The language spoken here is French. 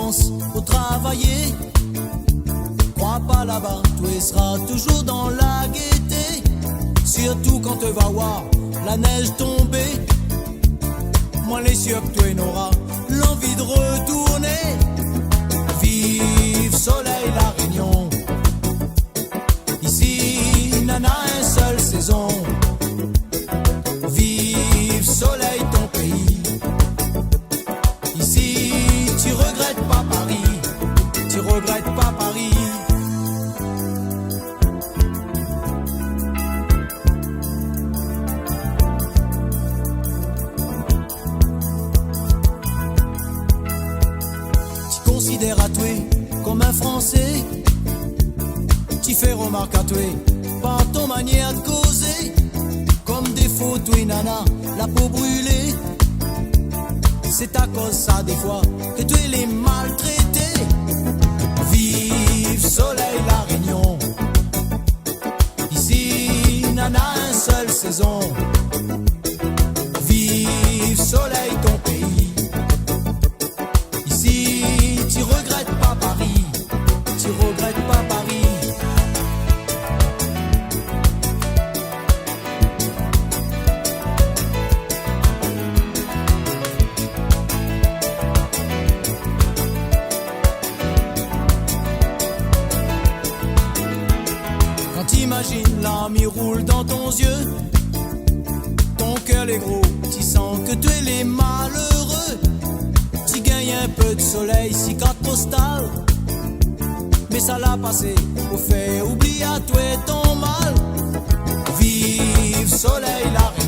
pense au travailler. Crois pas là-bas, tu seras toujours dans la gaieté. Surtout quand tu vas voir la neige tomber. Moi les cieux que tu n'auras l'envie de retourner. Vive soleil la Réunion. Ici nana une seule saison. Vive soleil ton pays. Ici tu regrettes pas Paris. Tu regrettes pas Paris. Considère à toi comme un Français. Tu fais remarque à toi par ton manière de causer. Comme des photos nana, la peau brûlée. C'est à cause ça des fois que tu es les maltraités. Vive soleil la Réunion. Ici nana une seule saison. Vive soleil ton pays. Ici tu regrettes pas Paris, tu regrettes pas Paris. Quand t'imagines l'ami roule dans ton yeux, ton cœur est gros, tu sens que tu es les malheureux. Tu gagnes un peu de soleil, si carte postale. Mais ça l'a passé, au fait, oublie à toi ton mal. Vive soleil la Réunion.